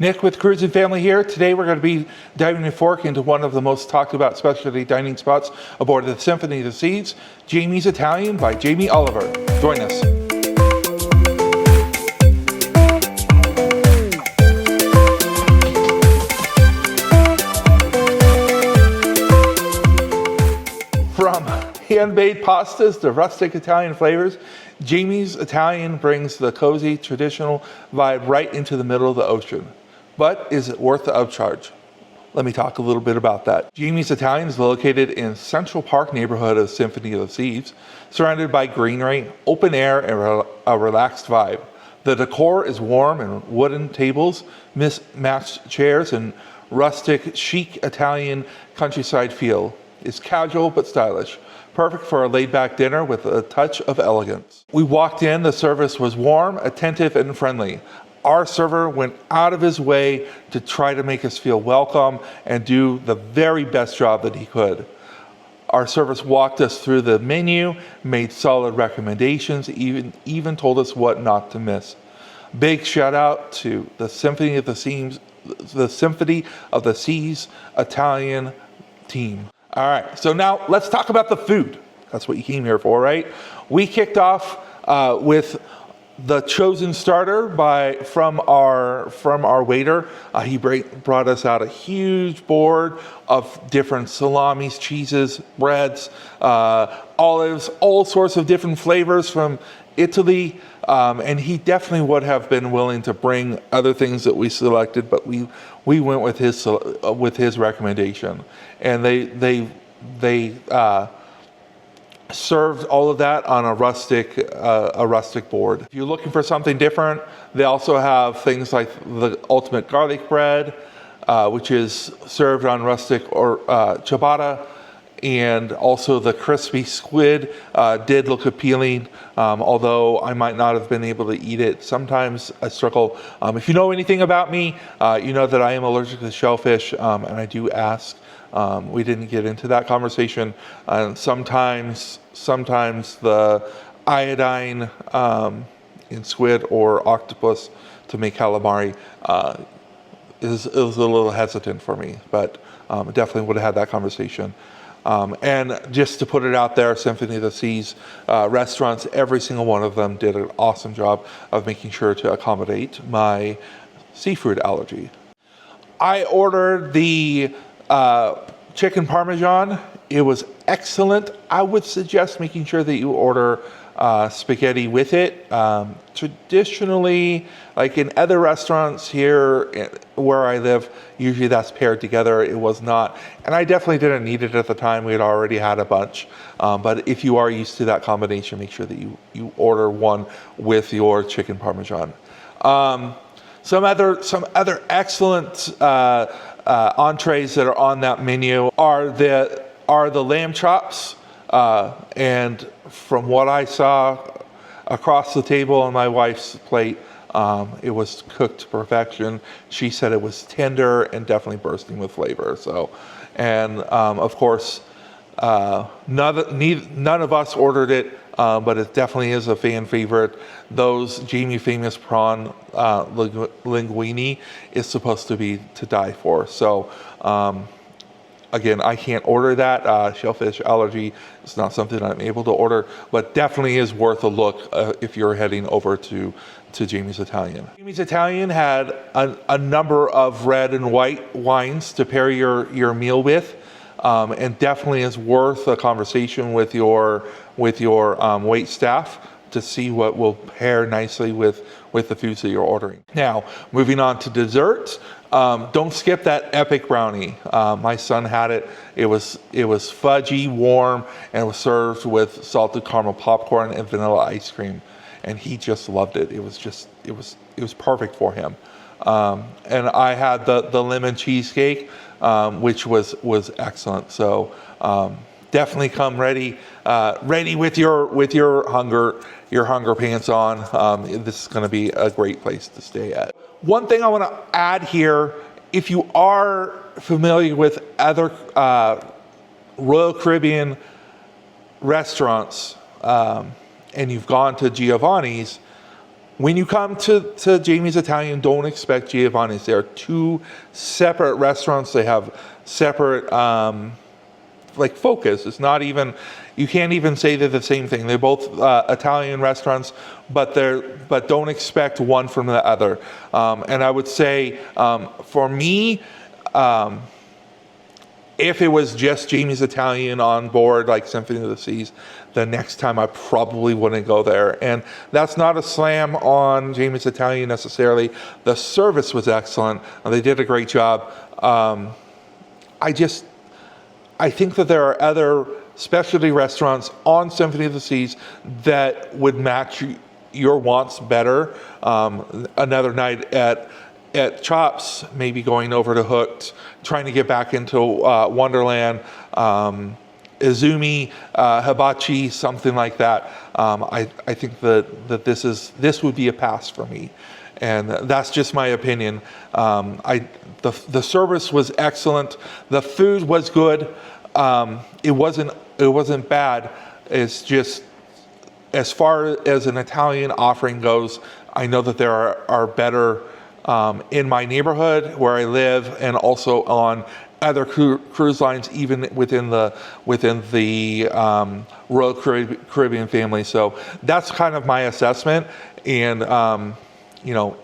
Nick with Cruise and Family here. Today we're going to be diving a fork into one of the most talked about specialty dining spots aboard the Symphony of the Seas, Jamie's Italian by Jamie Oliver. Join us. From hand-made pastas to rustic Italian flavors, Jamie's Italian brings the cozy, traditional vibe right into the middle of the ocean. But is it worth the upcharge? Let me talk a little bit about that. Jamie's Italian is located in Central Park neighborhood of Symphony of the Seas, surrounded by greenery, open air, and a relaxed vibe. The decor is warm and wooden tables, mismatched chairs, and rustic, chic Italian countryside feel. It's casual but stylish, perfect for a laid-back dinner with a touch of elegance. We walked in, the service was warm, attentive, and friendly. Our server went out of his way to try to make us feel welcome and do the very best job that he could. Our servers walked us through the menu, made solid recommendations, even told us what not to miss. Big shout out to the Symphony of the Seas Italian team. All right, so now let's talk about the food. That's what you came here for, right? We kicked off with the chosen starter from our waiter. He brought us out a huge board of different salamis, cheeses, breads, olives, all sorts of different flavors from Italy. And he definitely would have been willing to bring other things that we selected, but we went with his recommendation, and they served all of that on a rustic board. If you're looking for something different, they also have things like the ultimate garlic bread, which is served on rustic or ciabatta, and also the crispy squid did look appealing, although I might not have been able to eat it. Sometimes I struggle. If you know anything about me, you know that I am allergic to shellfish, and I do ask. We didn't get into that conversation. Sometimes the iodine in squid or octopus to make calamari is a little hesitant for me, but definitely would have had that conversation. And just to put it out there, Symphony of the Seas restaurants, every single one of them did an awesome job of making sure to accommodate my seafood allergy. I ordered the chicken parmesan. It was excellent. I would suggest making sure that you order spaghetti with it. Traditionally, like in other restaurants here where I live, usually that's paired together. It was not, and I definitely didn't need it at the time. We had already had a bunch. But if you are used to that combination, make sure that you order one with your chicken parmesan. Some other excellent entrees that are on that menu are the lamb chops, and from what I saw across the table on my wife's plate, it was cooked to perfection. She said it was tender and definitely bursting with flavor. So, and of course, none of us ordered it, but it definitely is a fan favorite. Those Jamie famous prawn linguine is supposed to be to die for. So again, I can't order that. Shellfish allergy is not something I'm able to order, but definitely is worth a look if you're heading over to Jamie's Italian. Jamie's Italian had a number of red and white wines to pair your meal with. And definitely is worth a conversation with your wait staff to see what will pair nicely with the foods that you're ordering. Now, moving on to desserts, don't skip that epic brownie. My son had it. It was fudgy, warm, and was served with salted caramel popcorn and vanilla ice cream, and he just loved it. It was perfect for him. And I had the lemon cheesecake, which was excellent. So definitely come ready with your hunger pants on. This is going to be a great place to stay at. One thing I want to add here, if you are familiar with other Royal Caribbean restaurants and you've gone to Giovanni's, when you come to Jamie's Italian, don't expect Giovanni's. They are two separate restaurants. They have separate like focus. It's not even, you can't even say they're the same thing. They're both Italian restaurants, but don't expect one from the other. And I would say for me, if it was just Jamie's Italian on board, like Symphony of the Seas, the next time I probably wouldn't go there. And that's not a slam on Jamie's Italian necessarily. The service was excellent. They did a great job. I think that there are other specialty restaurants on Symphony of the Seas that would match your wants better. Another night at Chops, maybe going over to Hooked, trying to get back into Wonderland, Izumi, Hibachi, something like that. I think that this would be a pass for me, and that's just my opinion. The service was excellent. The food was good. It wasn't bad. It's just, as far as an Italian offering goes, I know that there are better in my neighborhood where I live, and also on other cruise lines, even within the Royal Caribbean family. So that's kind of my assessment. And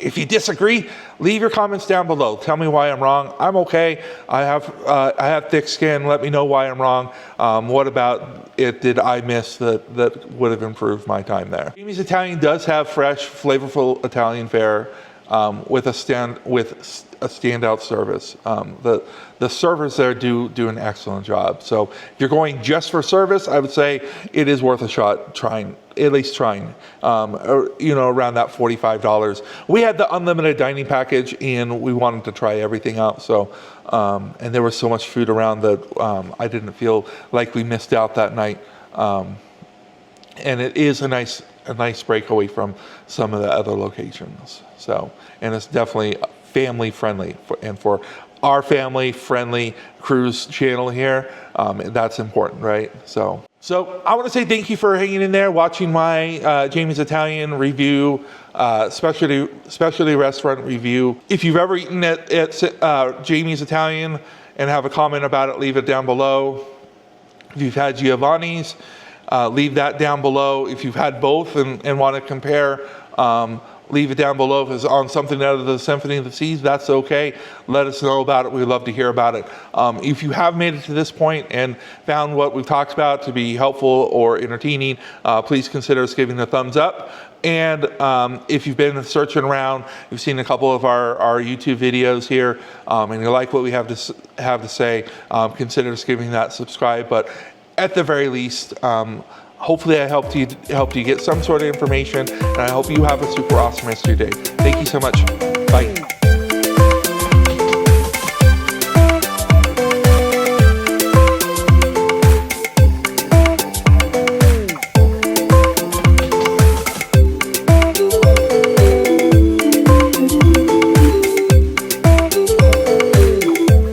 if you disagree, leave your comments down below. Tell me why I'm wrong. I'm okay. I have thick skin. Let me know why I'm wrong. What about it did I miss that would have improved my time there? Jamie's Italian does have fresh, flavorful Italian fare with a standout service. The servers there do an excellent job. So if you're going just for service, I would say it is worth a shot trying. Around that $45. We had the unlimited dining package, and we wanted to try everything out. So, and there was so much food around that I didn't feel like we missed out that night. And it is a nice breakaway from some of the other locations. So, and it's definitely family friendly, for our family friendly cruise channel here. That's important, right? So I want to say thank you for hanging in there, watching my Jamie's Italian review, specialty restaurant review. If you've ever eaten at Jamie's Italian and have a comment about it, leave it down below. If you've had Giovanni's, leave that down below. If you've had both and want to compare, leave it down below. If it's on something out of the Symphony of the Seas, that's okay. Let us know about it. We'd love to hear about it. If you have made it to this point and found what we've talked about to be helpful or entertaining, please consider us giving a thumbs up. And if you've been searching around, you've seen a couple of our YouTube videos here, and you like what we have to say, consider us giving that subscribe. But at the very least, hopefully I helped you get some sort of information, and I hope you have a super awesome rest of your day. Thank you so much. Bye.